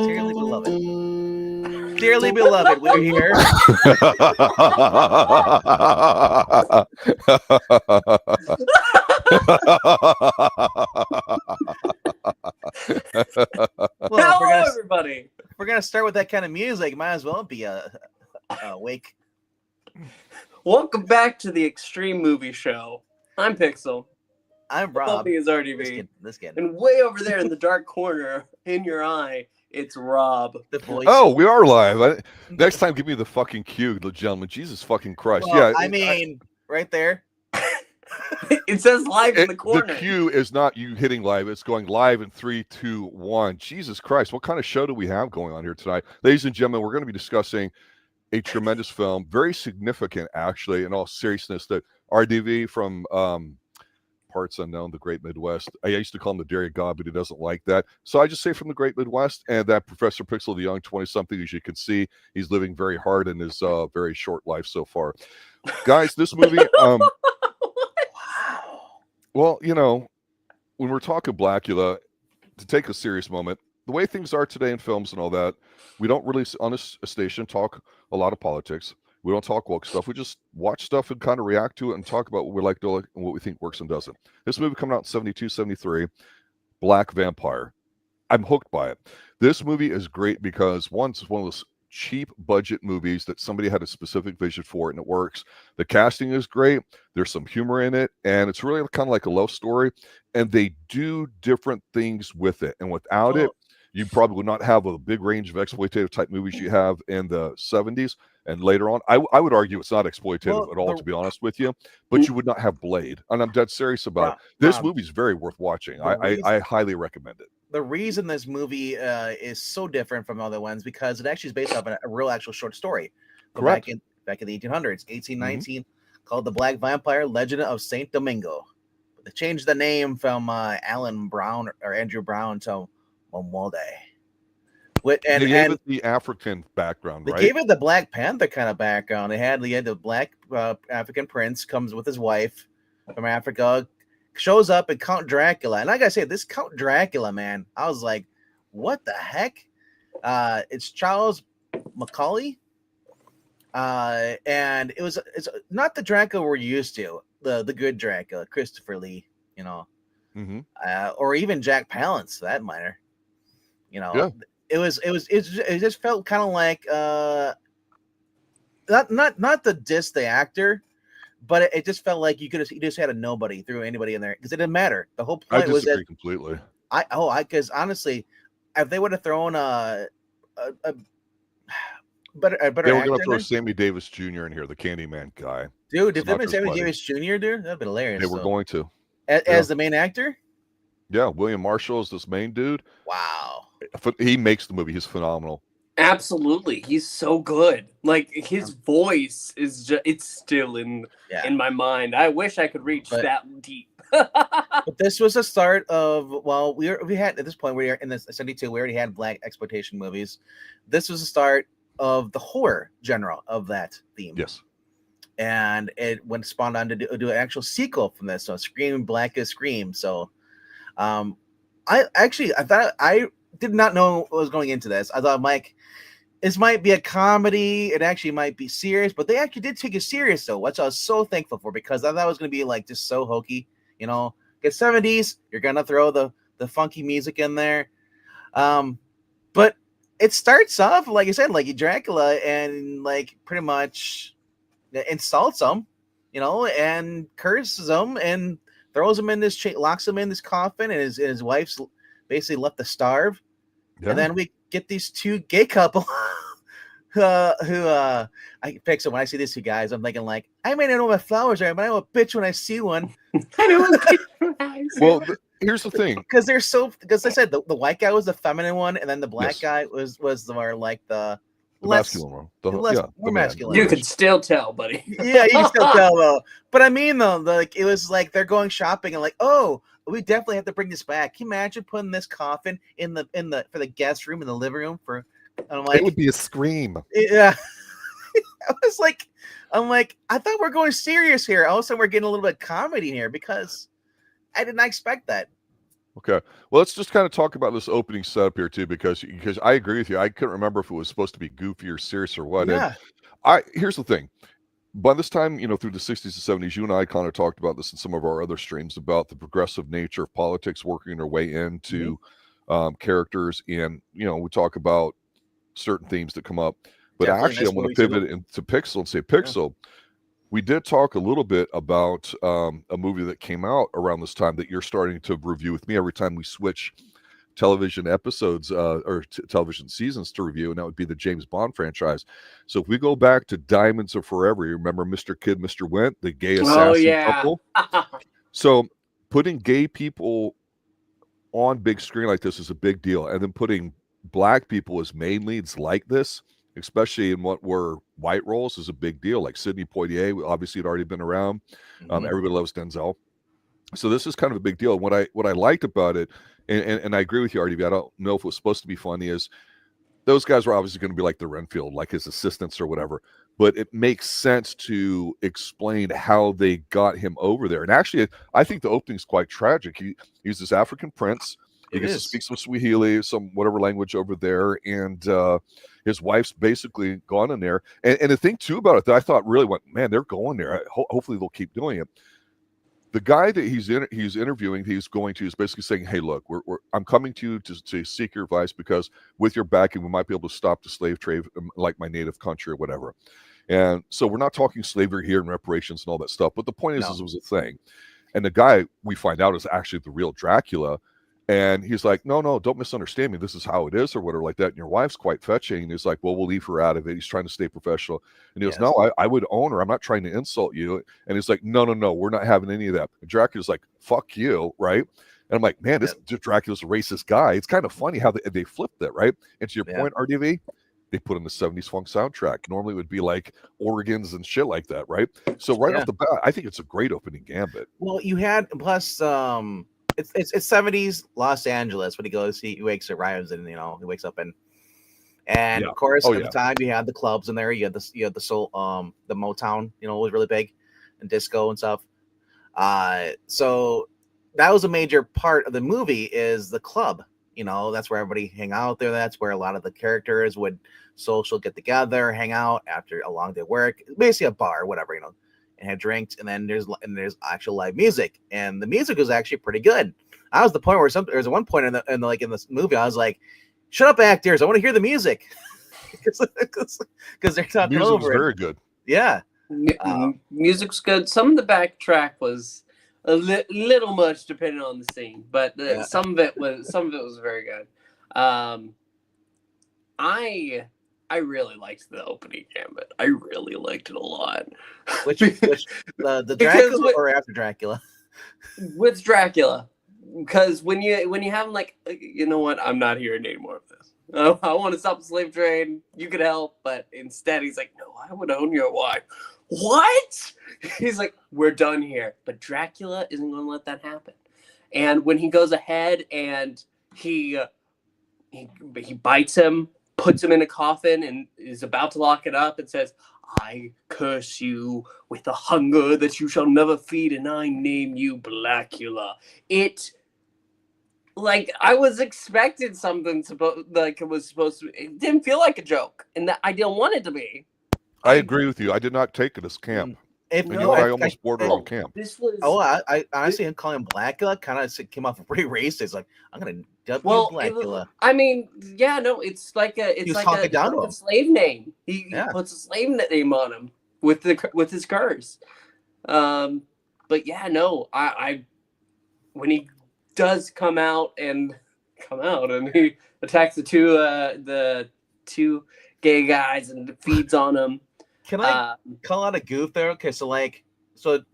Dearly beloved. Dearly beloved, we're here. Well, Hello, everybody. If we're gonna start with that kind of music, might as well be awake. Welcome back to the Extreme Movie Show. I'm Pixel. I'm Rob. Is RDV. This kid. And way over there in the dark corner, in your eye, it's Rob. The voice. Oh, we are live. Next time, give me the fucking cue, gentlemen. Jesus fucking Christ. Well, right there. It says live in the corner. The cue is not you hitting live. It's going live in 3, 2, 1. Jesus Christ. What kind of show do we have going on here tonight? Ladies and gentlemen, we're going to be discussing a tremendous film. Very significant, actually, in all seriousness. That RDV from Parts Unknown, the Great Midwest. I used to call him the Dairy God, but he doesn't like that. So I just say from the Great Midwest, and that Professor Pixel, the young 20-something, as you can see, he's living very hard in his very short life so far. Guys, this movie... Well, you know, when we're talking Blacula, to take a serious moment, the way things are today in films and all that, we don't really, on this station, talk a lot of politics. We don't talk woke stuff. We just watch stuff and kind of react to it and talk about what we like to like and what we think works and doesn't. This movie coming out in 72, 73, Black Vampire. I'm hooked by it. This movie is great because, one, it's one of those cheap budget movies that somebody had a specific vision for it and it works. The casting is great. There's some humor in it, and it's really kind of like a love story, and they do different things with it. And without it, you probably would not have a big range of exploitative type movies you have in the 70s and later on. I would argue it's not exploitative at all, to be honest with you, but you would not have Blade. And I'm dead serious about it. This movie's very worth watching. I highly recommend it. The reason this movie is so different from other ones because it actually is based off a real actual short story. Correct. Back in the 1800s, 1819, called The Black Vampire Legend of St. Domingo. They changed the name from Alan Brown or Andrew Brown to Momode. They gave it the African background, right? They gave it the Black Panther kind of background. They had the black African prince comes with his wife from Africa, shows up in Count Dracula. And I gotta say, this Count Dracula, man, I was like, what the heck? It's Charles Macaulay. And it's not the Dracula we're used to, the good Dracula, Christopher Lee, you know, or even Jack Palance, for that matter. You know, yeah. It just felt kind of like not the diss the actor, but it just felt like you just had a nobody, threw anybody in there because it didn't matter. The whole point was that completely. Because honestly, if they would have thrown a better they were going to throw there, Sammy Davis Jr. in here, the Candyman guy. Dude, did they put Sammy Davis Jr. dude? That'd be hilarious. They were going to as the main actor. Yeah, William Marshall is this main dude. Wow. He makes the movie. He's phenomenal. Absolutely. He's so good. Like, his voice is just, it's still in my mind. I wish I could reach that deep. But this was the start of, well, we had, at this point, we were in the 72, we already had black exploitation movies. This was the start of the horror genre of that theme. Yes. And it went spawned on to do an actual sequel from this. So Scream, Black as Scream. So I thought I did not know what was going into this. I thought, Mike, this might be a comedy. It actually might be serious, but they actually did take it serious though, which I was so thankful for because I thought it was going to be like just so hokey, you know. Get 70s, you're gonna throw the funky music in there, but it starts off like I said, like Dracula, and like pretty much insults him, you know, and curses him and throws him in this locks him in this coffin, and his wife's basically left to starve. Yeah. And then we get these two gay couple who I pick. So when I see these two guys, I'm thinking like, I may not know what flowers are, but I know a bitch when I see one. Well, here's the thing, because I said the white guy was the feminine one, and then the black guy was the more like the masculine one. More masculine. You could still tell, buddy. Yeah, you can still tell though. But I mean though, like it was like they're going shopping and like, oh, we definitely have to bring this back. Can you imagine putting this coffin in the for the guest room in the living room for? I'm like, it would be a scream. Yeah. I'm like, I thought we're going serious here. All of a sudden we're getting a little bit of comedy here because I did not expect that. Okay. Well, let's just kind of talk about this opening setup here too, because I agree with you. I couldn't remember if it was supposed to be goofy or serious or what. Yeah. And here's the thing. By this time, through the 60s and 70s, you and I kind of talked about this in some of our other streams about the progressive nature of politics working their way into characters. And, we talk about certain themes that come up. But Definitely actually, I'm going to pivot into Pixel and say Pixel. Yeah. We did talk a little bit about a movie that came out around this time that you're starting to review with me every time we switch television episodes or television seasons to review, and that would be the James Bond franchise. So if we go back to Diamonds Are Forever, you remember Mr. Kid, Mr. Went, the gay assassin couple? So putting gay people on big screen like this is a big deal, and then putting black people as main leads like this, especially in what were white roles, is a big deal. Like Sidney Poitier, obviously had already been around. Everybody loves Denzel. So this is kind of a big deal. What I liked about it, and I agree with you, RDV, I don't know if it was supposed to be funny, is those guys were obviously going to be like the Renfield, like his assistants or whatever. But it makes sense to explain how they got him over there. And actually, I think the opening is quite tragic. He's this African prince. He gets to speak some Swahili, some whatever language over there, and his wife's basically gone in there. And the thing too about it that I thought really went, man, they're going there. Hopefully they'll keep doing it. The guy that he's interviewing, is basically saying, hey, look, I'm coming to you to seek your advice because with your backing, we might be able to stop the slave trade like my native country or whatever. And so we're not talking slavery here and reparations and all that stuff. But the point is it was a thing. And the guy we find out is actually the real Dracula. And he's like, no, don't misunderstand me. This is how it is or whatever like that. And your wife's quite fetching. And he's like, well, we'll leave her out of it. He's trying to stay professional. And he goes, no, I would own her. I'm not trying to insult you. And he's like, no, we're not having any of that. And Dracula's like, fuck you, right? And I'm like, man, this Dracula's a racist guy. It's kind of funny how they flipped that, right? And to your point, RDV, they put in the 70s funk soundtrack. Normally it would be like organs and shit like that, right? So off the bat, I think it's a great opening gambit. Well, you had, plus, it's 70s Los Angeles when he arrives and he wakes up and of course at the time you had the clubs in there, you had the soul the Motown, was really big, and disco and stuff. So that was a major part of the movie, is the club. That's where everybody hang out there. That's where a lot of the characters would get together, hang out after a long day of work, basically a bar, whatever, and had drinks, and then there's actual live music, and the music was actually pretty good. I was the point where there's one point in this movie, I was like, "Shut up, actors! I want to hear the music," because they're talking music over was very good. Yeah, music's good. Some of the backtrack was a little much depending on the scene, but some of it was very good. I really liked the opening gambit. I really liked it a lot. Which the Dracula or after Dracula? With Dracula, because when you have him like, you know what, I'm not hearing any more of this. I want to stop the slave trade. You could help, but instead he's like, no, I would own your wife. What? He's like, we're done here. But Dracula isn't going to let that happen. And when he goes ahead and he bites him, puts him in a coffin, and is about to lock it up and says, I curse you with a hunger that you shall never feed, and I name you Blacula. I was expecting something it was supposed to be. It didn't feel like a joke, and that I didn't want it to be. I agree with you. I did not take it as camp. I almost bordered on camp. This was. I honestly, him calling him Blacula kind of came off pretty racist. Like, I'm gonna dub you Blacula. It's like a slave name. He puts a slave name on him with his curse. But I when he does come out and he attacks the two gay guys and feeds on them. Can I call out a goof there? Okay, so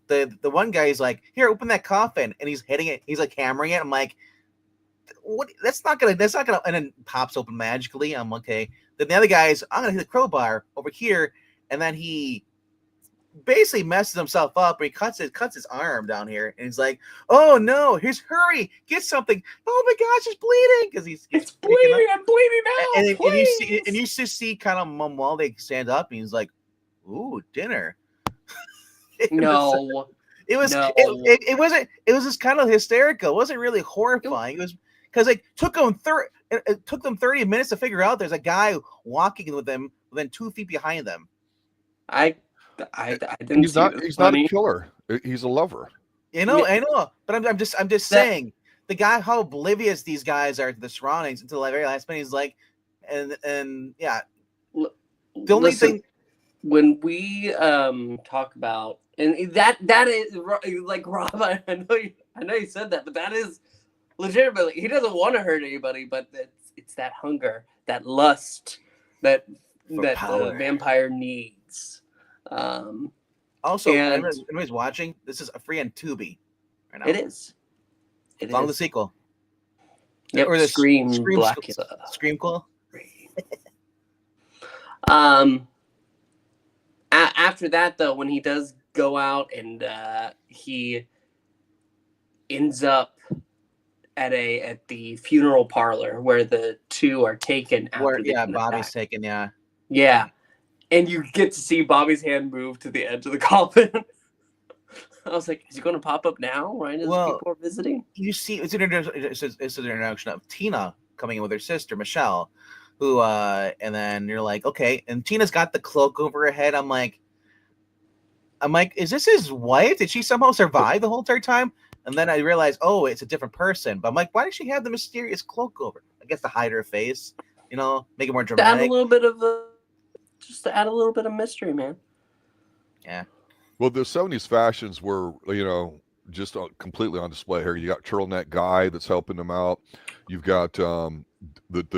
the one guy is like, here, open that coffin, and he's hitting it. He's like hammering it. I'm like, what? That's not gonna. And then pops open magically. I'm okay. Then the other guy is, I'm gonna hit the crowbar over here, and then he basically messes himself up. And he cuts his arm down here, and he's like, oh no, hurry, get something. Oh my gosh, he's bleeding because it's bleeding. I'm bleeding now. And you just see kind of Macaulay stand up, and he's like, ooh, dinner. No. It was No. it wasn't. It was just kind of hysterical. It wasn't really horrifying. It was because it took them 30 minutes to figure out there's a guy walking with them within 2 feet behind them. I didn't He's see not. this He's not a funny. killer. He's a lover. I know, but I'm just saying the guy how oblivious these guys are to the surroundings until the very last minute. He's like, and yeah, the only thing when we talk about and that is like Rob, I know you said that, but that is legitimately he doesn't want to hurt anybody, but it's that hunger, that lust that the vampire needs. Also, anybody's watching, this is a free on Tubi right now. It is. It Along is. The sequel. Yep, Or the Scream Blacula. Screamquel. After that, though, when he does go out and he ends up at the funeral parlor where the two are taken. Bobby's taken. Yeah, and you get to see Bobby's hand move to the edge of the coffin. I was like, is he going to pop up now? Right as people are visiting. You see, it's an introduction of Tina coming in with her sister Michelle, who and then you're like, okay, and Tina's got the cloak over her head. I'm like, is this his wife? Did she somehow survive the whole entire time? And then I realized, oh, it's a different person. But I'm like, why does she have the mysterious cloak over? I guess to hide her face, make it more dramatic. To add a little bit of mystery, man. Yeah. Well, the 70s fashions were, just completely on display here. You got turtleneck guy that's helping them out. You've got the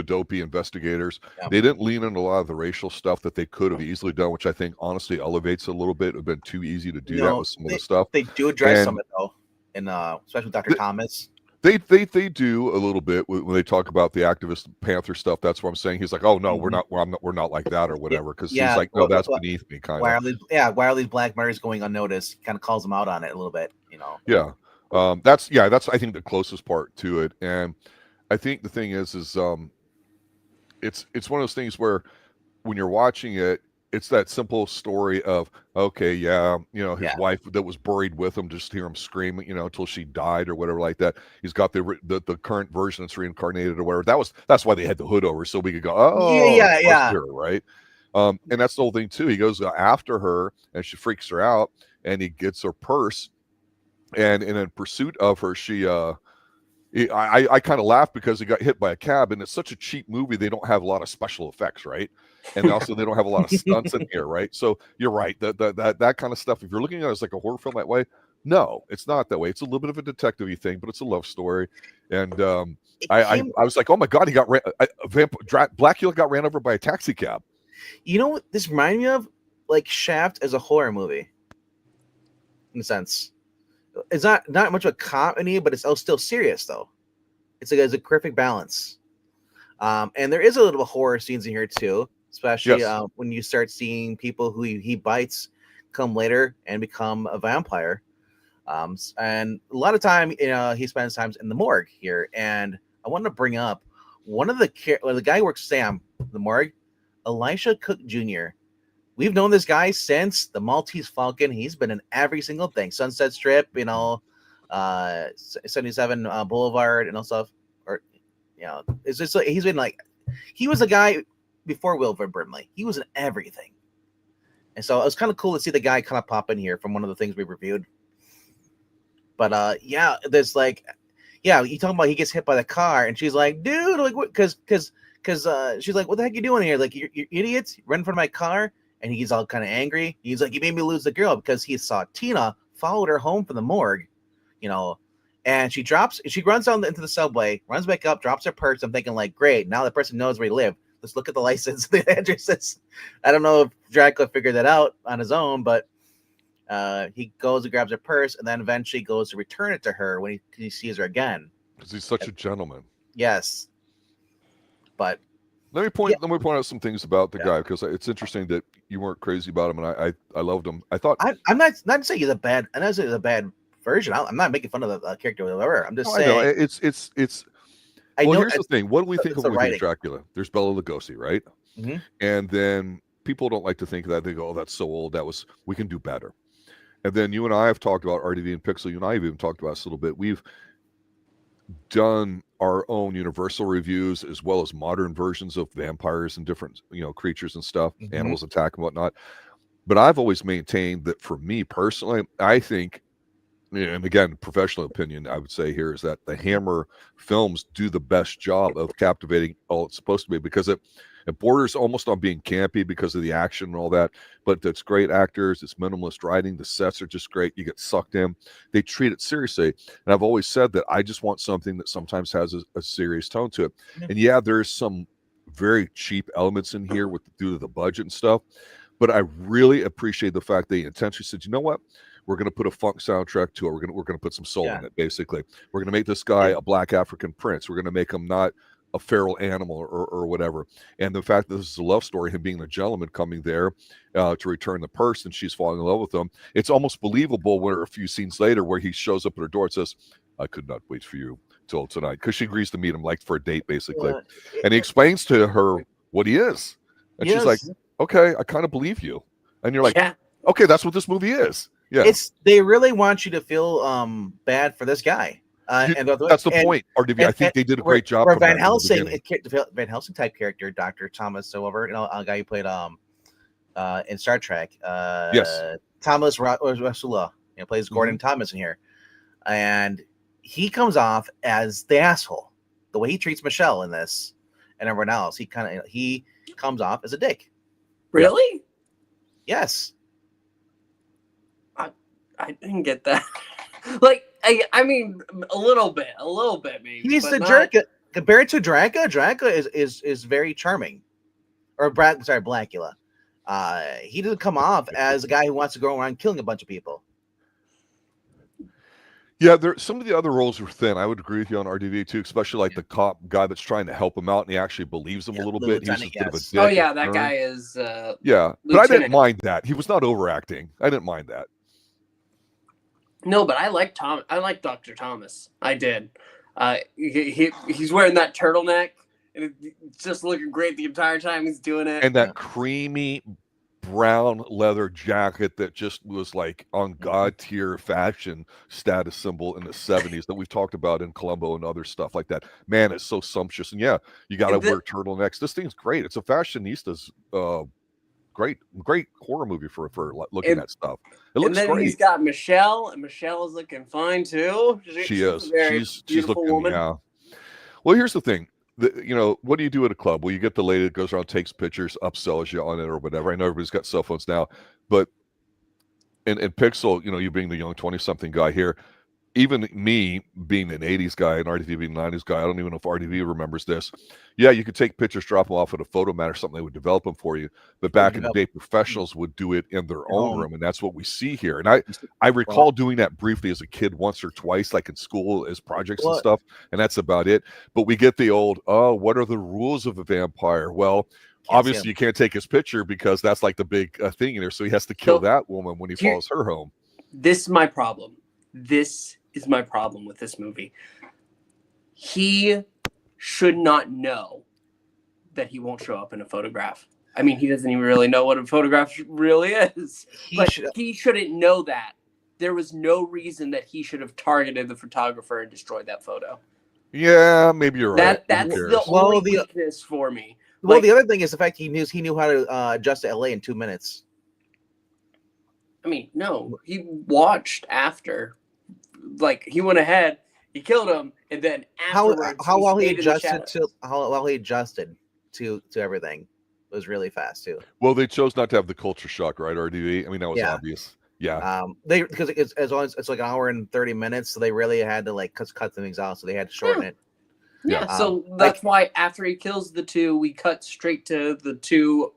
dopey investigators. Yeah. They didn't lean into a lot of the racial stuff that they could have easily done, which I think honestly elevates a little bit. It would have been too easy to do that with some of the stuff. They do address some of it though, especially Dr. Thomas. They do a little bit when they talk about the activist Panther stuff. That's what I'm saying. He's like, oh no, we're not like that or whatever. Because he's like, no, that's beneath me, kind of. Why are these black murders going unnoticed? He kind of calls them out on it a little bit, Yeah, that's I think the closest part to it. And I think the thing is it's one of those things where when you're watching it, it's that simple story of, okay, his wife that was buried with him, just hear him screaming, until she died or whatever like that. He's got the current version that's reincarnated or whatever. That's why they had the hood over, so we could go, her, right? And that's the whole thing too. He goes after her and she freaks her out and he gets her purse, and in pursuit of her, I kind of laughed because he got hit by a cab, and it's such a cheap movie. They don't have a lot of special effects, right? And also they don't have a lot of stunts in here, right? So you're right. That kind of stuff, if you're looking at it as like a horror film that way, no, it's not that way. It's a little bit of a detective-y thing, but it's a love story. And I was like, oh my God, Blacula got ran over by a taxi cab. You know what this reminded me of? Like Shaft as a horror movie, in a sense. It's not much of a comedy, but it's still serious though. It's a perfect balance. And there is a little horror scenes in here too, especially when you start seeing people who he bites come later and become a vampire. And a lot of time, he spends time in the morgue here. And I wanted to bring up one of the guy who works Sam in the morgue, Elisha Cook Jr. We've known this guy since the Maltese Falcon. He's been in every single thing. Sunset Strip, 77 Boulevard and all stuff. Or, it's just like he's been like, he was a guy before Wilford Brimley. He was in everything. And so it was kind of cool to see the guy kind of pop in here from one of the things we reviewed. But there's like, you talking about he gets hit by the car and she's like, dude, like what? Because she's like, what the heck you doing here? Like, you're idiots, run in front of my car. And he's all kind of angry. He's like, you made me lose the girl, because he saw Tina followed her home from the morgue, and she runs down into the subway, runs back up, drops her purse. I'm thinking like, great, now the person knows where he lived. Let's look at the license, the addresses. I don't know if Dracula figured that out on his own, but he goes and grabs her purse and then eventually goes to return it to her when he sees her again. Because he's such a gentleman. Yes. But let me point out some things about the guy, because it's interesting that you weren't crazy about him, and I loved him. I thought I'm not saying he's a bad. I'm not saying he's a bad version. I'm not making fun of the character or whatever. I'm just saying. I know it's. Here's the thing. What do we think of when we think Dracula? There's Bela Lugosi, right? Mm-hmm. And then people don't like to think of that. They go, "Oh, that's so old. We can do better." And then you and I have talked about RDV and Pixel. You and I have even talked about this a little bit. We've done our own universal reviews as well as modern versions of vampires and different, creatures and stuff, animals attack and whatnot. But I've always maintained that for me personally, I think, and again, professional opinion, I would say here is that the Hammer films do the best job of captivating all it's supposed to be, because it borders almost on being campy because of the action and all that, but it's great actors, it's minimalist writing, the sets are just great, you get sucked in, they treat it seriously. And I've always said that I just want something that sometimes has a serious tone to it. And yeah, there's some very cheap elements in here due to the budget and stuff, but I really appreciate the fact they intentionally said, you know what, we're going to put a funk soundtrack to it. We're going to put some soul in it. Basically, we're going to make this guy a black African prince. We're going to make him not a feral animal or whatever. And the fact that this is a love story, him being a gentleman coming there to return the purse, and she's falling in love with him. It's almost believable where a few scenes later where he shows up at her door and says, "I could not wait for you till tonight," because she agrees to meet him like for a date, basically. And he explains to her what he is, and she's like, "Okay, I kind of believe you." And you're like, "Okay, that's what this movie is." Yeah, they really want you to feel bad for this guy. And that's the point. RDV, I think they did a great job. For Van Helsing, Van Helsing type character, Dr. Thomas Silver, a guy who played in Star Trek. Thomas Rasulala, plays Gordon Thomas in here, and he comes off as the asshole. The way he treats Michelle in this and everyone else, he comes off as a dick. Really? Yes. I didn't get that. Like, I mean, a little bit, maybe. He's the jerk compared to Dracula. Dracula is very charming, or Blacula. He doesn't come off as a guy who wants to go around killing a bunch of people. Yeah, some of the other roles were thin. I would agree with you on RDV too, especially like the cop guy that's trying to help him out, and he actually believes him a little bit. He's just a bit of a dick. Oh yeah, that guy is. Yeah, but I didn't mind that. He was not overacting. I didn't mind that. No, but I like Dr. Thomas. I did. He's wearing that turtleneck, and it's just looking great the entire time he's doing it. And that creamy brown leather jacket that just was like on god tier fashion status symbol in the 70s that we've talked about in Columbo and other stuff like that. Man, it's so sumptuous. And yeah, you got to wear turtlenecks. This thing's great. It's a fashionista's great horror movie for looking at stuff. It looks great. He's got Michelle, and Michelle is looking fine too. She is. She's looking. Woman. Yeah. Well, here's the thing. What do you do at a club? Well, you get the lady that goes around, takes pictures, upsells you on it or whatever. I know everybody's got cell phones now, but in Pixel, you being the young 20-something guy here, even me being an 80s guy and RDV being an 90s guy, I don't even know if RDV remembers this. Yeah, you could take pictures, drop them off at a photomat or something, they would develop them for you. But back in the day, professionals would do it in their own room, and that's what we see here. And I recall doing that briefly as a kid once or twice, like in school as projects and stuff, and that's about it. But we get the old, what are the rules of a vampire? Well, obviously you can't take his picture because that's like the big thing in there, so he has to kill that woman when he follows her home. This is my problem. This is my problem with this movie. He should not know that he won't show up in a photograph. I mean, he doesn't even really know what a photograph really is. He shouldn't know that. There was no reason that he should have targeted the photographer and destroyed that photo. Yeah, maybe you're right. That's the only weakness for me. Well, the other thing is the fact he knew how to adjust to LA in 2 minutes. I mean, no, he watched after. Like, he went ahead, he killed him, and then afterwards, how well he adjusted to everything was really fast too. Well, they chose not to have the culture shock, right? RDV. I mean, that was obvious. Yeah. Because it's like an hour and 30 minutes, so they really had to like cut things out, so they had to shorten it. Yeah. So that's why after he kills the two, we cut straight to the two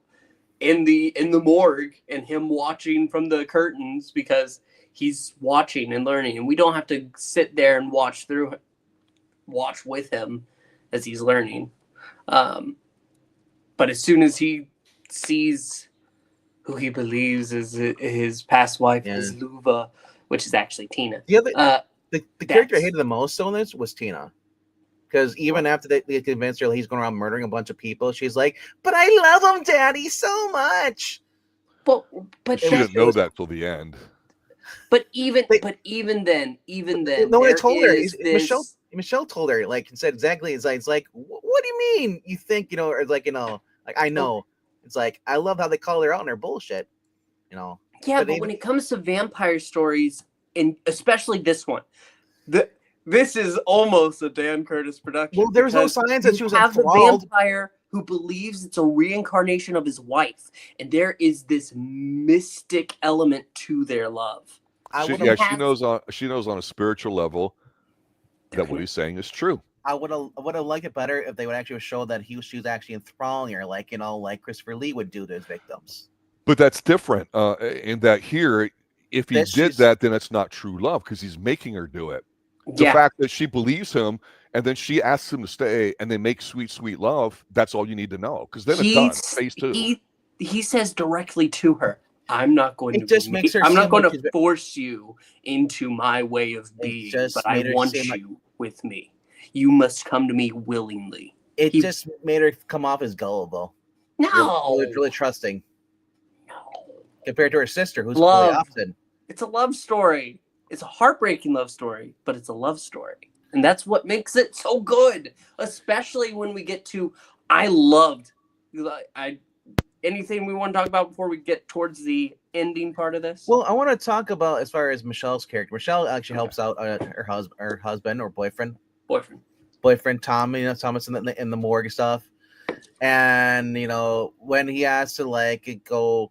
in the morgue and him watching from the curtains because he's watching and learning, and we don't have to sit there and watch with him as he's learning. But as soon as he sees who he believes is his past wife is Luva, which is actually Tina. The character I hated the most on this was Tina. Because even after they convinced her he's going around murdering a bunch of people, she's like, "But I love him, Daddy, so much." But she didn't know that till the end. But even They- then, No one there told her. is this. Michelle told her, like, and said exactly. It's like, what do you mean? You think, or like, like, I know. It's like, I love how they call her out on her bullshit, Yeah, but when it comes to vampire stories, and especially this one, this is almost a Dan Curtis production. Well, there was no signs that she was have the enthralled. vampire who believes it's a reincarnation of his wife, and there is this mystic element to their love. She knows on a spiritual level that what he's saying is true. I would have liked it better if they would actually show that she was actually enthralling her, like, like Christopher Lee would do to his victims. But that's different in that here, if he did that, then it's not true love because he's making her do it. The fact that she believes him and then she asks him to stay and they make sweet, sweet love, that's all you need to know. Because then it's done. Phase 2. He says directly to her, I'm not going I'm not going to force you into my way of being, but I want you with me. You must come to me willingly. It just made her come off as gullible. No. Really trusting. No. Compared to her sister, who's love. Really often. It's a love story. It's a heartbreaking love story, but it's a love story. And that's what makes it so good. Especially when we get to, anything we want to talk about before we get towards the ending part of this? Well, I want to talk about as far as Michelle's character. Michelle actually helps out her husband or boyfriend, Tom. Thomas in the morgue and stuff. And when he has to like go,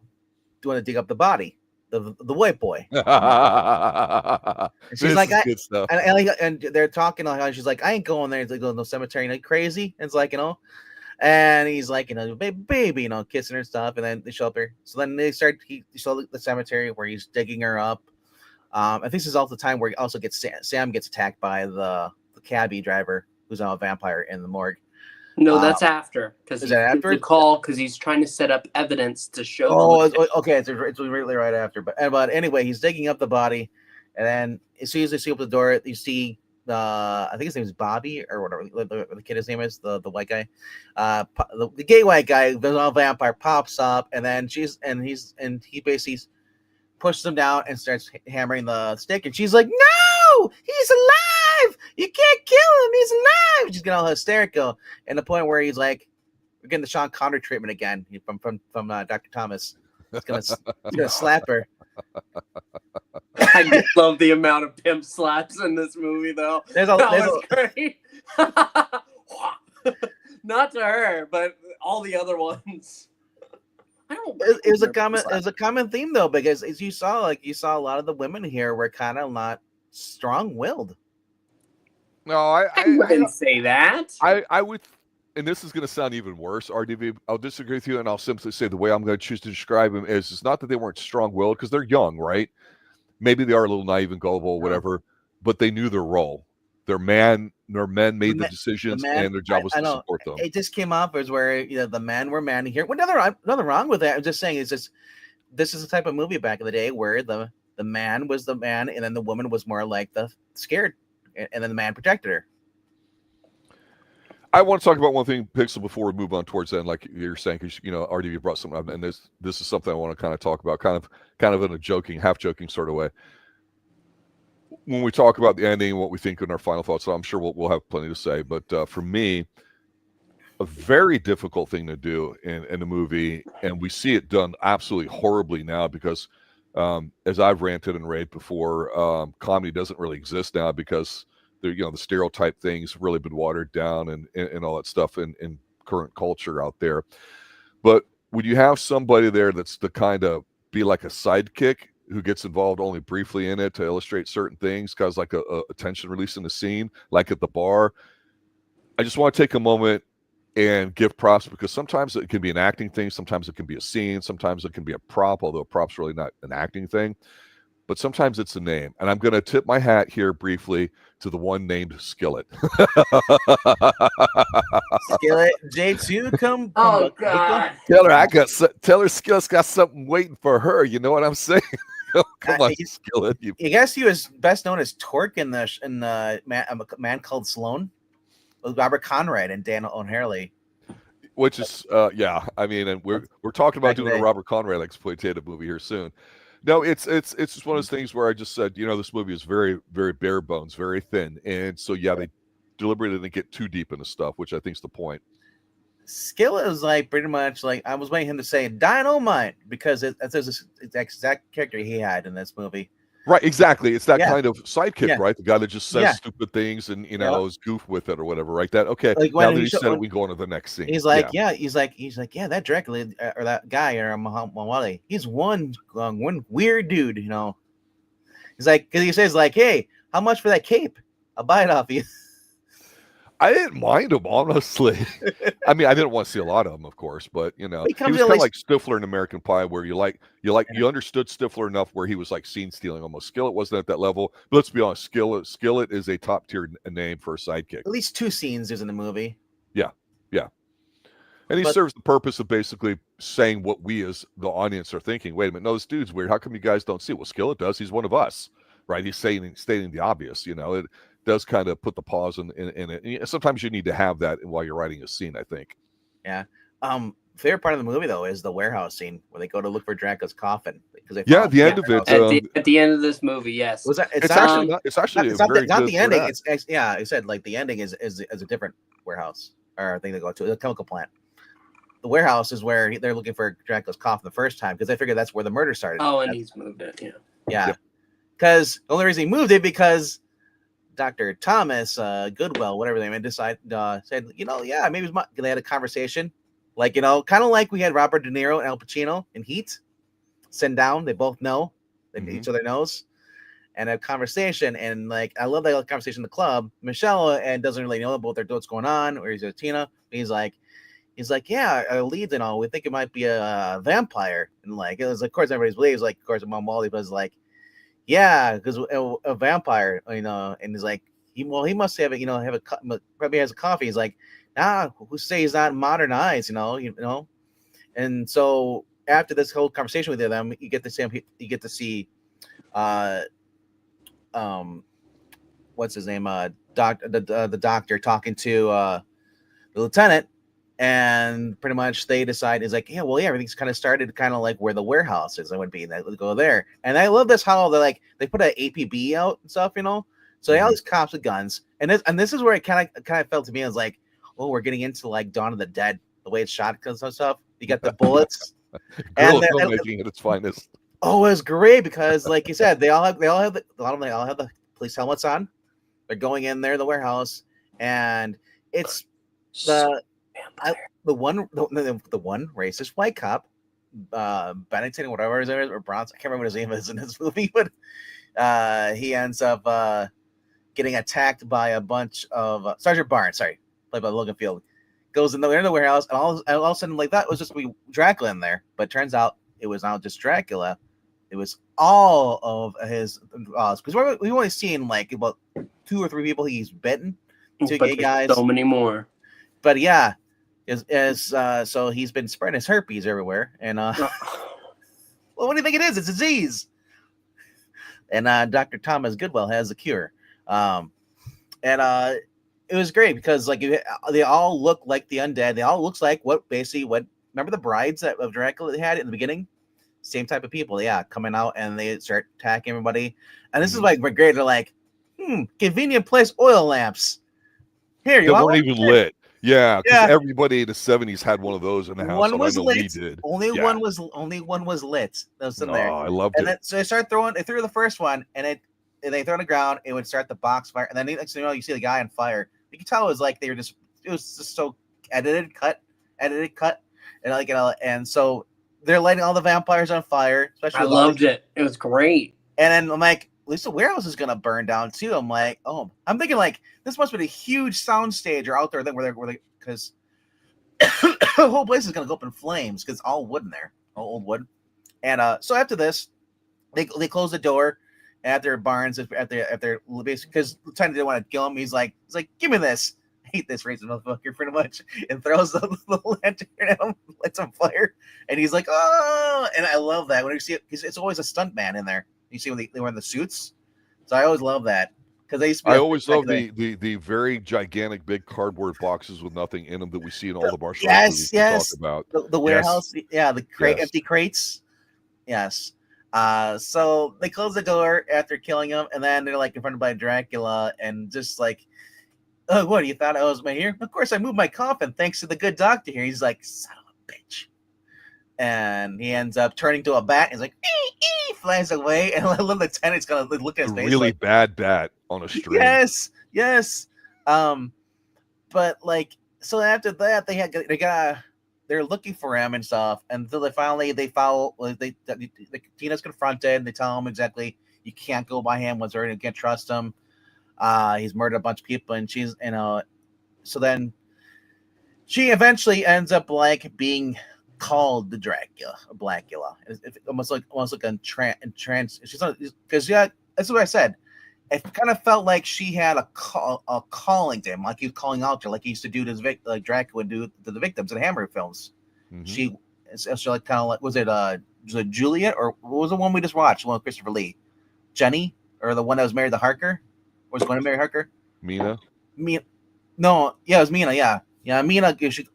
do want to dig up the body, the white boy. And she's like, and they're talking like, she's like, I ain't going there. It's like, no cemetery, crazy. And it's like, and he's like, baby, kissing her and stuff. And then they show up here. So then they show the cemetery where he's digging her up. I think this is also the time where he also gets Sam gets attacked by the cabbie driver who's now a vampire in the morgue. No, that's after. Because is that after? The call because he's trying to set up evidence to show. Okay, it's really right after. But anyway, he's digging up the body, and then as soon as they see up the door, you see I think his name is Bobby or whatever the kid's name is, the white guy, the gay white guy, the vampire pops up, and then he basically pushes him down and starts hammering the stick, and she's like, "No, he's alive! You can't kill him! He's alive!" She's getting all hysterical, and the point where he's like, "We're getting the Sean Connery treatment again from Dr. Thomas." He's gonna slap her. I just love the amount of pimp slaps in this movie, though. Great. Not to her, but all the other ones. It was a common theme though, because as you saw a lot of the women here were kind of not strong-willed. No, I wouldn't say that. I would, and this is going to sound even worse, RDV. I'll disagree with you, and I'll simply say the way I'm going to choose to describe them is it's not that they weren't strong-willed because they're young, right? Maybe they are a little naive and gullible, whatever, but they knew their role. Their men made the decisions, and their job was to support them. It just came up as where the men were men here. Well, nothing wrong with that. I'm just saying this is the type of movie back in the day where the man was the man, and then the woman was more like the scared, and then the man protected her. I want to talk about one thing, Pixel, before we move on towards that. Like you're saying, because RDV brought something up, and this is something I want to kind of talk about, kind of in a half joking sort of way. When we talk about the ending, what we think in our final thoughts, so I'm sure we'll have plenty to say. But for me, a very difficult thing to do in a movie, and we see it done absolutely horribly now because, as I've ranted and raved before, comedy doesn't really exist now because the stereotype things really been watered down and all that stuff in current culture out there. But would you have somebody there that's the kind of be like a sidekick who gets involved only briefly in it to illustrate certain things, cause like a tension release in the scene, like at the bar? I just want to take a moment and give props because sometimes it can be an acting thing, sometimes it can be a scene, sometimes it can be a prop, although a prop's really not an acting thing. But sometimes it's a name. And I'm going to tip my hat here briefly to the one named Skillet. Skillet, J2, come. Oh, God. Tell her Skillet's got something waiting for her. You know what I'm saying? Come on, Skillet. I guess he was best known as Torque in the Man Called Sloan with Robert Conrad and Dan O'Harley. Which is, yeah. I mean, and we're talking about doing a Robert Conrad exploitative movie here soon. No, it's just one of those things where I just said, this movie is very, very bare bones, very thin, and so they deliberately didn't get too deep into stuff, which I think is the point. Skillet is like pretty much like I was waiting him to say dynamite because that's the exact character he had in this movie. Right, exactly. It's that kind of sidekick, right? The guy that just says Yeah. stupid things and is goof with it or whatever, right? That okay. Like now that he said it, we go on to the next scene. He's like, he's like, that Dracula or that guy or Macaulay, he's one weird dude, He's like, because he says like, hey, how much for that cape? I'll buy it off you. I didn't mind him, honestly. I mean, I didn't want to see a lot of him, of course, but he was kind of like Stifler in American Pie, where you understood Stifler enough where he was like scene stealing almost. Skillet wasn't at that level, but let's be honest, Skillet is a top tier name for a sidekick. At least 2 scenes is in the movie. Yeah, and he serves the purpose of basically saying what we as the audience are thinking. Wait a minute, no, this dude's weird. How come you guys don't see it? Well, Skillet does. He's one of us, right? He's stating the obvious. It does kind of put the pause in it. Sometimes you need to have that while you're writing a scene, I think. Yeah. Favorite part of the movie though is the warehouse scene where they go to look for Dracula's coffin because the end of it. At the end of this movie, yes. Was that? It's actually not the ending. It's I said like the ending is a different warehouse or thing they go to, a chemical plant. The warehouse is where they're looking for Dracula's coffin the first time because they figured that's where the murder started. Oh, and he's moved it. Yeah. Because the only reason he moved it because Dr. Thomas Goodwell, whatever they said, maybe they had a conversation, like kind of like we had Robert De Niro and Al Pacino in Heat, send down. They both know, each other knows, and a conversation. And like I love that conversation in the club. Michelle and doesn't really know about what's going on, or he's a Tina. He's like, yeah, our leads and all. We think it might be a vampire, and like it was, of course, everybody believes. Like, of course, Mom Wally was like. Yeah, because a vampire, and he's like, he must have it, probably has a coffee. He's like, who say he's not modernized, and so after this whole conversation with them, you get to see, what's his name, the doctor talking to the lieutenant. And pretty much they decide is like, everything's kind of started kind of like where the warehouse is. I would be, and they go there. And I love this how they put an APB out and stuff, So they all these cops with guns, and this is where it kind of felt to me as like, oh, we're getting into like Dawn of the Dead, the way it's shot and stuff. You got the bullets, and filmmaking at its finest. Oh, it was great because, like you said, they all have the police helmets on. They're going in there, the warehouse, and it's the one racist white cop, Bennington, whatever his name is, or Bronson, I can't remember what his name is in this movie, but he ends up getting attacked by a bunch of Sergeant Barnes, played by Logan Field, goes in the warehouse, and all of a sudden, like, that was just Dracula in there, but it turns out it was not just Dracula, it was all of his because we've only seen like about 2 or 3 people he's bitten, 2 gay guys, so many more. But yeah, so he's been spreading his herpes everywhere, and well, what do you think it is? It's a disease. And Dr. Thomas Goodwell has the cure, and it was great because like they all look like the undead. They all looks like what remember the brides of Dracula they had in the beginning? Same type of people, coming out and they start attacking everybody. And this is like great. They're like, convenient place, oil lamps. Here, you weren't even lit. Yeah, because everybody in the 70s had one of those in the house. One was lit. We did. Only one was lit. That was in there. I loved it. Then, so they threw the first one, and they throw on the ground. It would start the box fire, and then next thing you know, you see the guy on fire. You can tell it was like it was just so edited, cut, and like and so they're lighting all the vampires on fire. Especially I loved it. It was great. And then I'm like, at least the warehouse is gonna burn down too. I'm like, oh, I'm thinking like this must be a huge sound stage or out there where they because the whole place is gonna go up in flames because it's all wood in there, all old wood. And so after this, they close the door after Barnes after because Lieutenant didn't want to kill him. He's like, give me this. I hate this racist motherfucker pretty much, and throws the lantern at him, lights on fire, and he's like, oh, and I love that when you see it because it's always a stunt man in there. You see when they wear the suits, so I always love that because they used to be. I always love the very gigantic big cardboard boxes with nothing in them that we see in all the martial arts movies we talk about. The warehouse, the crate, empty crates. Yes, So they close the door after killing him, and then they're like confronted by Dracula, and just like, oh, what, you thought I was my here? Of course, I moved my coffin thanks to the good doctor here. He's like, son of a bitch. And he ends up turning to a bat. He's like, flies away. And the lieutenant's going to look at his A face. really like, bad bat on a string. Yes. But like, so after that, they're looking for him and stuff. Until they follow, Tina's confronted. They tell him exactly, you can't go by him. You can't trust him. He's murdered a bunch of people, and she's, so then she eventually ends up like being called the Blacula. It's almost like a trans. She's not, because that's what I said. It kind of felt like she had a calling to him, like he was calling out to her, like he used to do to like Dracula would do to the victims in Hammer films. Mm-hmm. She like kind of like, was it Juliet, or what was the one we just watched? The one with Christopher Lee, Jenny, or the one that was married to Harker? Or was going to marry Harker? Mina. No, yeah, it was Mina. Yeah. Mina. She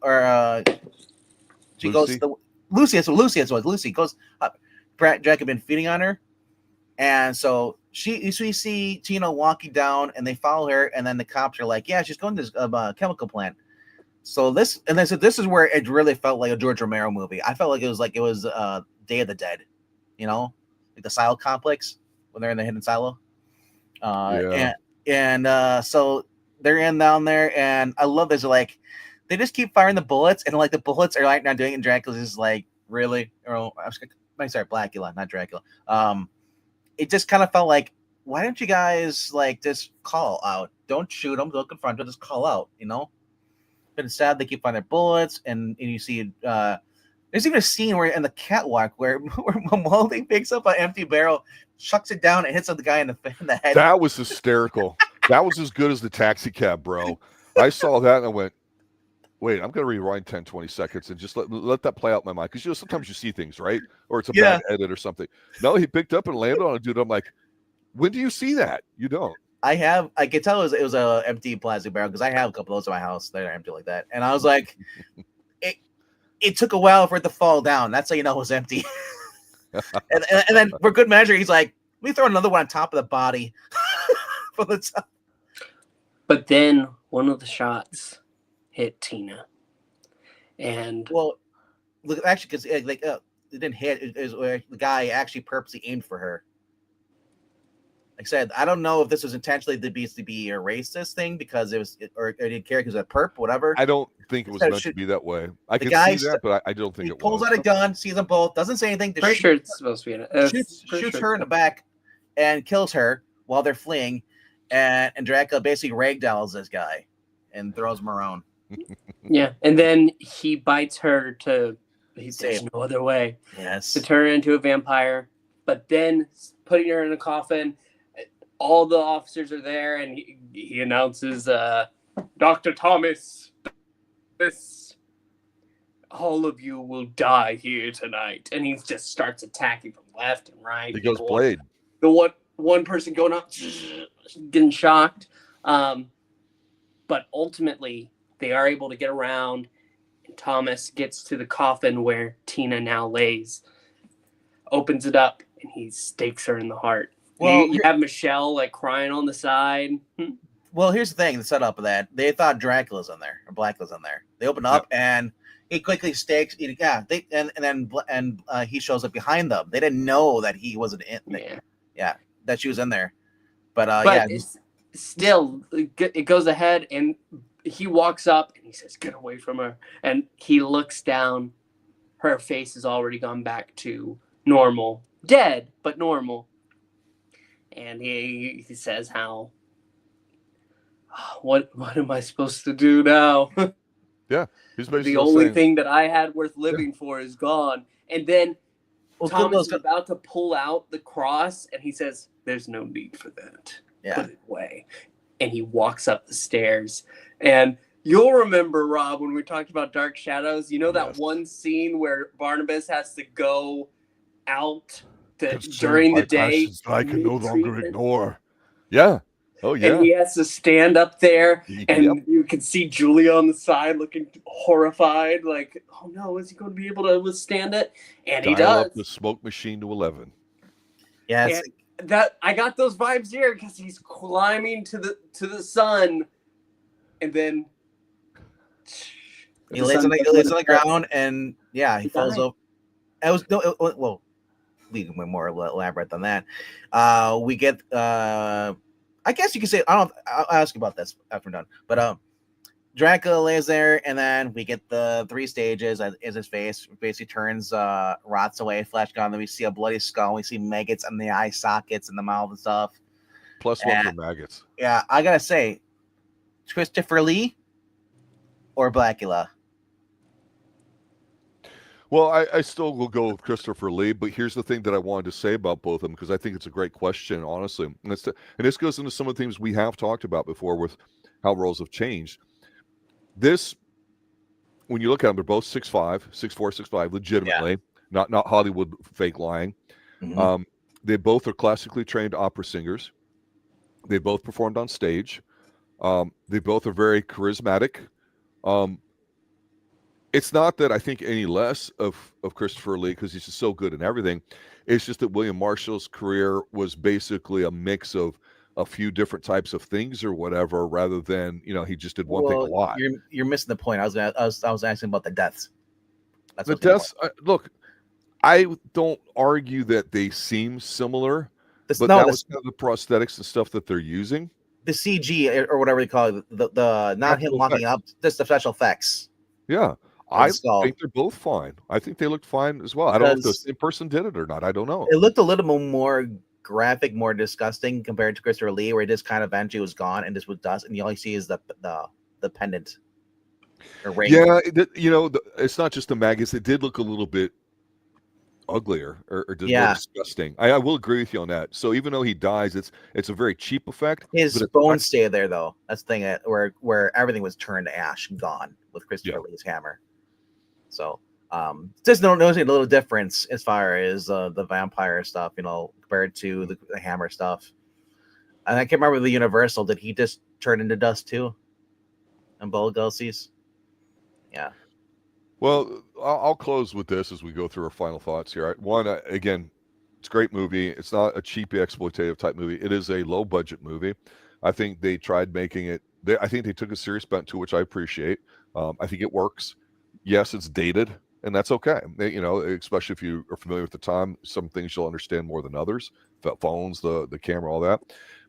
Lucy? Goes to Lucy. So Lucy goes up. Jack had been feeding on her, and so we see Tina walking down, and they follow her, and then the cops are like, "Yeah, she's going to this chemical plant." So this is where it really felt like a George Romero movie. I felt like it was Day of the Dead, like the silo complex when they're in the hidden silo. So they're in down there, and I love this. Like, they just keep firing the bullets, and like the bullets are like not doing it. And Dracula's just like, really? Sorry, Blacula, not Dracula. It just kind of felt like, why don't you guys like just call out? Don't shoot them, don't confront them, just call out, But instead, they keep firing bullets, and you see. There's even a scene where in the catwalk where Macaulay picks up an empty barrel, chucks it down, and hits the guy in the head. That was hysterical. That was as good as the taxi cab, bro. I saw that and I went, wait, I'm going to rewind 10, 20 seconds and just let that play out in my mind. Because sometimes you see things, right? Or it's a bad edit or something. No, he picked up and landed on a dude. I'm like, when do you see that? You don't. I could tell it was an empty plastic barrel, because I have a couple of those in my house that are empty like that. And I was like, it took a while for it to fall down. That's how you know it was empty. and then for good measure, he's like, let me throw another one on top of the body. For the top. But then one of the shots hit Tina. And look, actually, because it didn't hit. It was the guy actually purposely aimed for her. Like I said, I don't know if this was intentionally to be a racist thing because or didn't care because of perp, whatever. I don't think it was meant to be that way. I can see that, but I don't think it was. He pulls out a gun, sees them both, doesn't say anything. Pretty sure it's supposed to be shoots her in the back and kills her while they're fleeing, and Dracula basically ragdolls this guy and throws him around. Yeah, and then he bites her there's no other way. Yes. To turn her into a vampire, but then putting her in a coffin. All the officers are there, and he announces, Dr. Thomas, all of you will die here tonight. And he just starts attacking from left and right. He goes Blade. The one person going up, getting shocked. But ultimately, they are able to get around, and Thomas gets to the coffin where Tina now lays, opens it up, and he stakes her in the heart. Well, you have Michelle like crying on the side. Well, here's the thing: the setup of that, they thought Dracula's in there or Blacula's in there. They open up and he quickly stakes. Yeah, and he shows up behind them. They didn't know that he wasn't in there. Yeah, that she was in there. But it's still, it goes ahead, and he walks up and he says, "Get away from her!" And he looks down. Her face has already gone back to normal, dead but normal. And he says how, what am I supposed to do now? Yeah. He's basically the only thing that I had worth living for is gone. And then Thomas is about to pull out the cross, and he says, there's no need for that. Yeah. Put it away. And he walks up the stairs. And you'll remember, Rob, when we talked about Dark Shadows, that one scene where Barnabas has to go out during the day, I can no longer ignore. Yeah. Oh yeah. And he has to stand up there, and you can see Julia on the side looking horrified, like, "Oh no, is he going to be able to withstand it?" And he does. Up the smoke machine to 11. Yes. And that I got those vibes here because he's climbing to the sun, and then He lays on the ground, and yeah, he falls died. over. It was no. Well, we can be more elaborate than that. We get. I guess you could say. I'll ask you about this after we're done. But Dracula lays there, and then we get the 3 stages as his face basically turns, rots away, flesh gone. Then we see a bloody skull. We see maggots in the eye sockets and the mouth and stuff. +1 for maggots. Yeah, I gotta say, Christopher Lee or Blacula. Well, I still will go with Christopher Lee, but here's the thing that I wanted to say about both of them, because I think it's a great question, honestly. And this goes into some of the things we have talked about before with how roles have changed. This, when you look at them, they're both 6'5", 6'4", 6'5", legitimately, not Hollywood fake lying. Mhm. They both are classically trained opera singers. They both performed on stage. They both are very charismatic. It's not that I think any less of Christopher Lee, because he's just so good in everything. It's just that William Marshall's career was basically a mix of a few different types of things or whatever, rather than, he just did one thing a lot. You're missing the point. I was asking about the deaths. The deaths. Look, I don't argue that they seem similar, but that was kind of the prosthetics and stuff that they're using. The CG or whatever you call it, the not him locking up, just the special effects. Yeah. I think they're both fine. I think they looked fine as well. I don't know if the same person did it or not. I don't know. It looked a little bit more graphic, more disgusting compared to Christopher Lee, where it just kind of eventually was gone and just was dust, and you all you see is the pendant or ring. Yeah, it's not just the maggots. It did look a little bit uglier or just more disgusting. I will agree with you on that. So even though he dies, it's a very cheap effect. His bones stay there though. That's the thing where everything was turned to ash and gone with Christopher Lee's hammer. So just noticing a little difference as far as the vampire stuff, compared to the hammer stuff. And I can't remember the Universal. Did he just turn into dust too? And Bull Gulsies? Yeah. Well, I'll close with this as we go through our final thoughts here. One, again, it's a great movie. It's not a cheap exploitative type movie. It is a low budget movie. I think they tried making it. I think they took a serious bent to, which I appreciate. I think it works. Yes, it's dated, and that's okay. Especially if you are familiar with the time, some things you'll understand more than others. Phones, the camera, all that.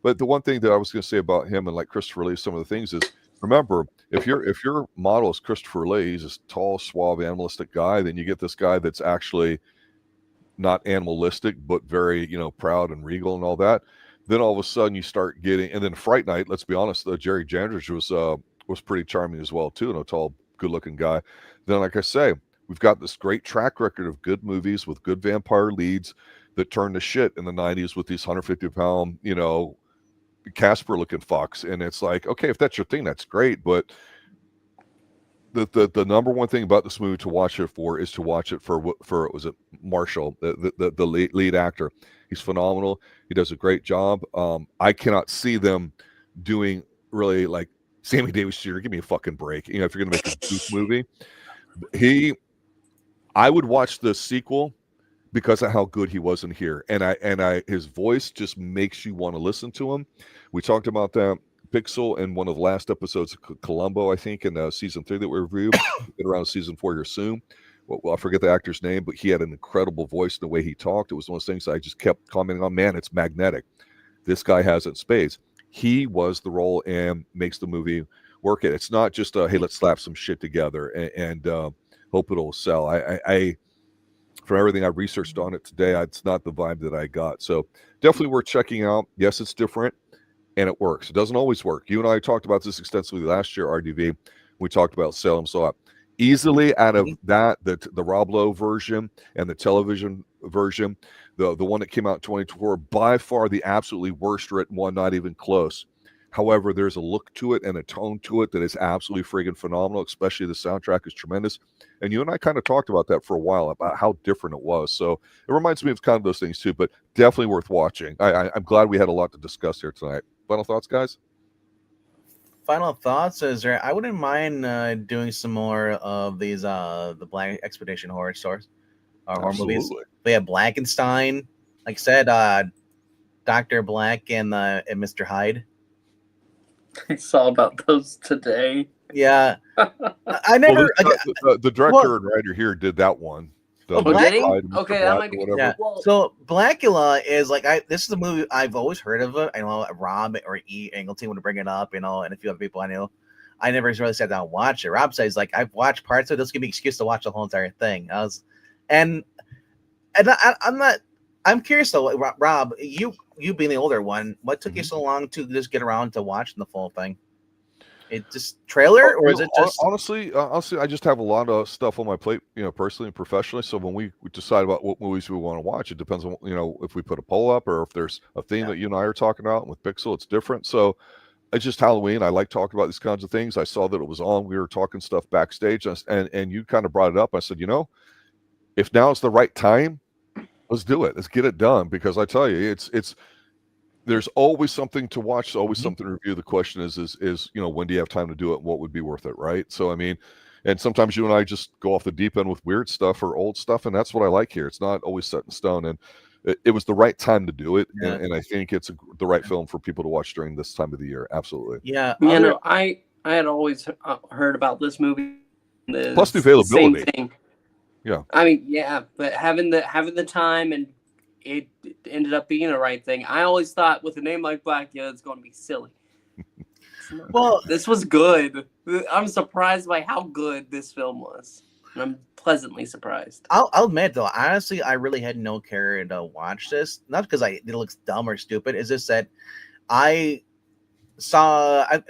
But the one thing that I was going to say about him and like Christopher Lee, some of the things is, remember, if your model is Christopher Lee, he's this tall, suave, animalistic guy, then you get this guy that's actually not animalistic, but very, proud and regal and all that. Then all of a sudden you start getting, and then Fright Night, let's be honest, Jerry Jandridge was pretty charming as well too, and a tall, good-looking guy. Then, like I say, we've got this great track record of good movies with good vampire leads that turned to shit in the 90s with these 150-pound, Casper-looking fucks. And it's like, okay, if that's your thing, that's great. But the number one thing about this movie to watch it for is to watch it for was it Marshall, the lead actor. He's phenomenal. He does a great job. I cannot see them doing really like Sammy Davis Jr., give me a fucking break. If you're going to make a goof movie, I would watch the sequel because of how good he was in here. And his voice just makes you want to listen to him. We talked about that Pixel in one of the last episodes of Columbo, I think, in season 3 that we reviewed. Get around season 4 here soon. Well, I forget the actor's name, but he had an incredible voice in the way he talked. It was one of those things I just kept commenting on. Man, it's magnetic. This guy has it in spades. He was the role and makes the movie work. It's not just hey, let's slap some shit together and hope it'll sell. I from everything I researched on it today, it's not the vibe that I got. So definitely worth checking out. Yes, it's different and it works. It doesn't always work. You and I talked about this extensively last year, RDV. We talked about Salem. So easily out of that, the Rob Lowe version and the television version, the one that came out in 2024, by far the absolutely worst written one, not even close. However, there's a look to it and a tone to it that is absolutely friggin' phenomenal, especially the soundtrack is tremendous. And you and I kind of talked about that for a while, about how different it was. So it reminds me of kind of those things too, but definitely worth watching. I'm glad we had a lot to discuss here tonight. Final thoughts, guys? Final thoughts is I wouldn't mind doing some more of these the Black Expedition horror stories, horror movies. We have Blackenstein. Like I said, Dr. Black and Mr. Hyde. I saw about those today. Yeah, I never. The director and writer here did that one. Oh, did he? Hyde, Mr. Okay, Black, that might or be. whatever. Yeah. Well, So Blacula is like this is a movie I've always heard of it. I know Rob or E. Angleton would bring it up, and a few other people I knew. I never really sat down and watched it. Rob says like I've watched parts of it. This give me an excuse to watch the whole entire thing. I'm not. I'm curious though, Rob. You being the older one, what took you so long to just get around to watching the full thing? It just trailer, or is it just honestly? I just have a lot of stuff on my plate, personally and professionally. So when we decide about what movies we want to watch, it depends on if we put a poll up or if there's a theme that you and I are talking about. And with Pixel, it's different. So it's just Halloween. I like talking about these kinds of things. I saw that it was on. We were talking stuff backstage, and you kind of brought it up. I said, if now is the right time, let's do it. Let's get it done, because I tell you, it's. There's always something to watch, always something to review. The question is when do you have time to do it? And what would be worth it, right? So I mean, and sometimes you and I just go off the deep end with weird stuff or old stuff, and that's what I like here. It's not always set in stone, and it was the right time to do it, and I think it's the right film for people to watch during this time of the year. Absolutely. Yeah. I had always heard about this movie. Plus the availability. Same thing. Yeah. I mean, yeah, but having the time, and it ended up being the right thing. I always thought with a name like Blacula, it's going to be silly. Well, this was good. I'm surprised by how good this film was. And I'm pleasantly surprised. I'll admit though, honestly, I really had no care to watch this. Not because it looks dumb or stupid. It's just that I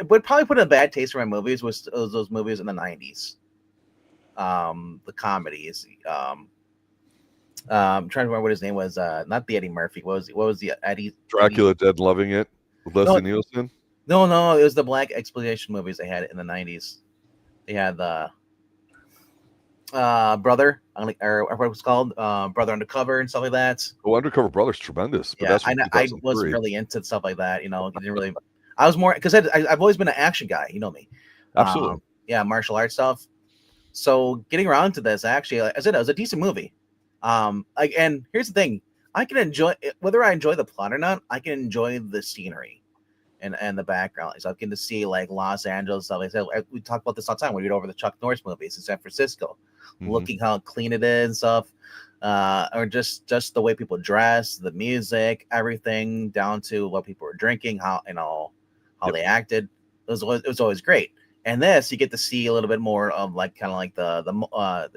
would probably put in a bad taste for my movies was those movies in the 90s. The comedies. I'm trying to remember what his name was. Not the Eddie Murphy. What was the Eddie? Dracula Dead and Loving It with Leslie Nielsen? No, it was the black exploitation movies they had in the 90s. They had the Brother, or what it was called, Brother Undercover and stuff like that. Oh, Undercover Brother's tremendous. But Yeah, that's I wasn't really into stuff like that. Didn't really. I was more because I've always been an action guy. You know me. Absolutely. Yeah, martial arts stuff. So getting around to this, actually, like I said, it was a decent movie. And here's the thing: I can enjoy whether I enjoy the plot or not. I can enjoy the scenery and the background. So I get to see like Los Angeles stuff. Like I said, we talk about this all the time. We read over the Chuck Norris movies in San Francisco, looking how clean it is and stuff, or just the way people dress, the music, everything down to what people were drinking, how they acted. It was always great. And this, you get to see a little bit more of like kind of like the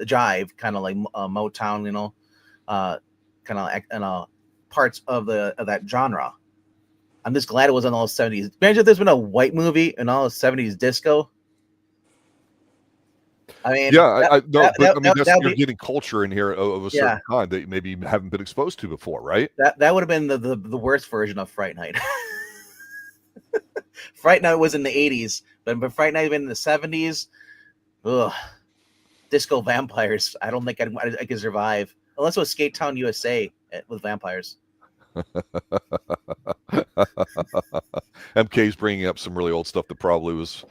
jive, kind of like Motown, kind of parts of that genre. I'm just glad it was in all the 70s. Imagine if there's been a white movie in all the 70s disco. I mean, you're getting culture in here of a certain kind that maybe you haven't been exposed to before, right? That would have been the worst version of Fright Night. Fright Night was in the 80s, but Fright Night been in the 70s. Ugh, disco vampires. I don't think I could survive unless it was Skate Town, USA with vampires. MK's bringing up some really old stuff that probably was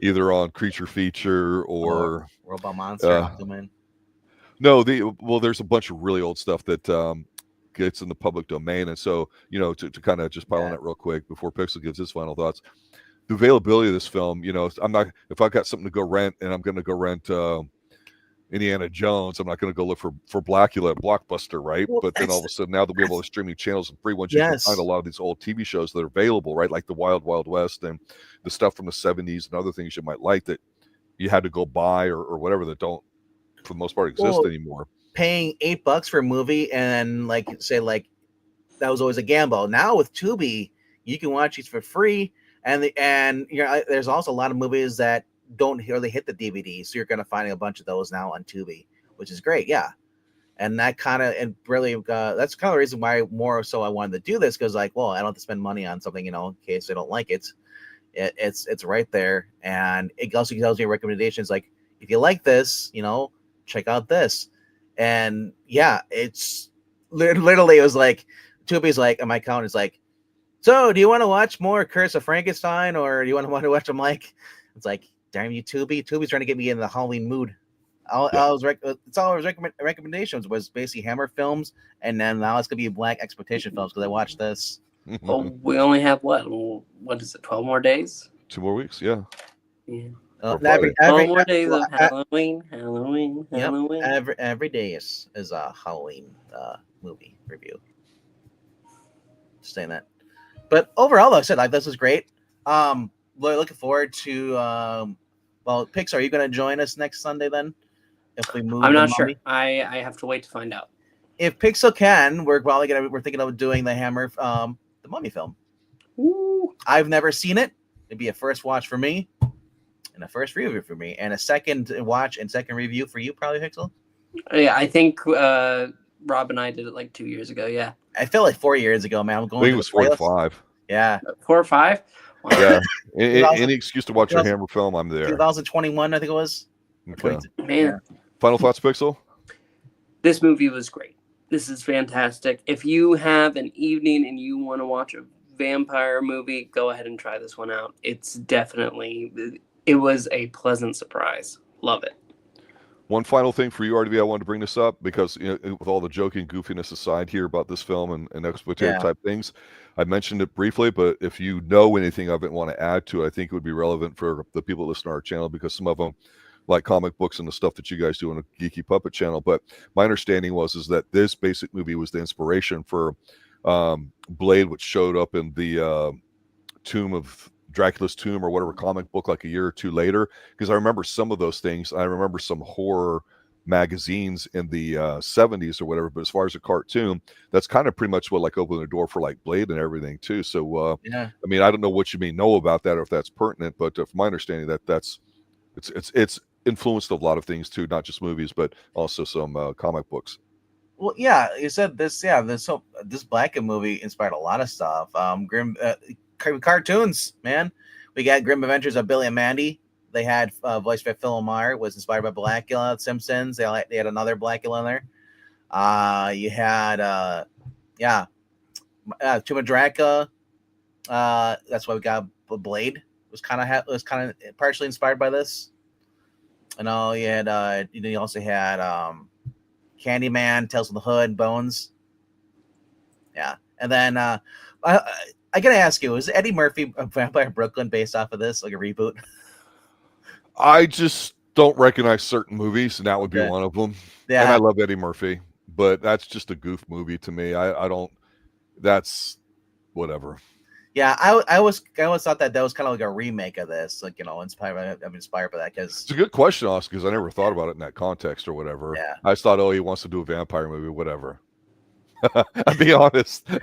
either on Creature Feature or Robot Monster. No, there's a bunch of really old stuff that gets in the public domain, and so to kind of just pile on that real quick before Pixel gives his final thoughts. The availability of this film, I'm not, if I've got something to go rent and I'm going to go rent Indiana Jones, I'm not going to go look for Blacula at Blockbuster, right? Well, but then all of a sudden, now that we have all the streaming channels and free ones, you can find a lot of these old TV shows that are available, right? Like the Wild Wild West and the stuff from the 70s and other things you might like that you had to go buy or whatever that don't, for the most part, exist anymore. Paying $8 for a movie and that was always a gamble. Now with Tubi, you can watch these for free, and there's also a lot of movies that don't really hit the DVD, so you're going to find a bunch of those now on Tubi, which is great. Yeah, and that kind of that's kind of the reason why more so I wanted to do this, because I don't have to spend money on something in case I don't like it. It's right there, and it also tells you recommendations like if you like this, check out this. And yeah, it's literally, it was like Tubi's like, and my account is like, so do you want to watch more Curse of Frankenstein, or do you want to watch them? Like, it's like, damn you, Tubi's trying to get me in the Halloween mood. It's all his recommendations was basically Hammer films, and then now it's gonna be Black exploitation films because I watched this. Oh, we only have what is it? 12 more days. 2 more weeks, yeah. Yeah. Friday. 12 more days of Halloween. Every day is a Halloween movie review. Just saying that. But overall, like I said, like this was great. Looking forward to Pixar. Are you going to join us next Sunday then? If we move, I'm not sure. I have to wait to find out. If Pixar can, we're thinking of doing the Hammer, the Mummy film. Ooh. I've never seen it. It'd be a first watch for me, and a first review for me, and a second watch and second review for you, probably, Pixel. Yeah, I think Rob and I did it like 2 years ago. Yeah, I feel like 4 years ago, man. I'm going. I think it was 4 to 5. Yeah, 4 or 5. Wow. Yeah, any excuse to watch a Hammer film, I'm there. 2021, I think it was. Okay. Man, Final thoughts, Pixel? This movie was great. This is fantastic. If you have an evening and you want to watch a vampire movie, go ahead and try this one out. It was a pleasant surprise. Love it. One final thing for you, RDV, I wanted to bring this up because with all the joking goofiness aside here about this film and exploitative type things, I mentioned it briefly, but if you know anything of it and want to add to it, I think it would be relevant for the people that listen to our channel because some of them like comic books and the stuff that you guys do on a Geeky Puppet channel. But my understanding is that this basic movie was the inspiration for Blade, which showed up in the Dracula's Tomb or whatever comic book like a year or two later, because I remember some of those things. I remember some horror magazines in the 70s or whatever, but as far as a cartoon, that's kind of pretty much what like opened the door for like Blade and everything too. So I mean, I don't know what you may know about that or if that's pertinent, but from my understanding it's influenced a lot of things too, not just movies but also some comic books. Well, yeah, you said this. Yeah, this Blacula movie inspired a lot of stuff. Grim cartoons, man. We got Grim Adventures of Billy and Mandy. They had voiced by Phil Lamar, was inspired by Blacula. Simpsons. They had another Blacula in there. You had Tomb of Dracula. That's why we got Blade. Was kind of partially inspired by this. And you had you also had Candyman, Tales from the Hood, Bones. Yeah, and then I gotta ask you: is Eddie Murphy a Vampire in Brooklyn based off of this, like a reboot? I just don't recognize certain movies, and that would be one of them. Yeah, and I love Eddie Murphy, but that's just a goof movie to me. I don't. That's whatever. Yeah, I always thought that was kind of like a remake of this, like inspired by that because it's a good question, Oscar, because I never thought about it in that context or whatever. Yeah, I just thought, he wants to do a vampire movie, whatever. I'll be honest. Now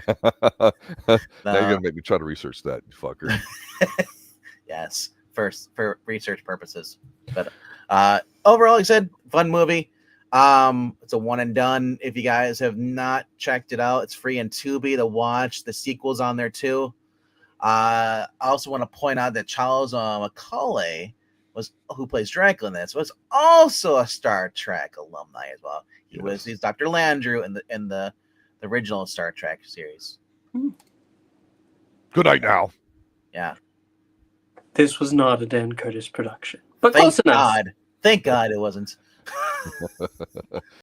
you're gonna make me try to research that, you fucker. Yes, first for research purposes, but overall, like I said, fun movie. It's a one and done. If you guys have not checked it out, it's free on Tubi to watch. The sequel's on there too. I also want to point out that Charles Macaulay who plays Dracula in this, was also a Star Trek alumni as well. He's Dr. Landru in the original Star Trek series. Good night now. Yeah. This was not a Dan Curtis production, but close enough. Thank God it wasn't.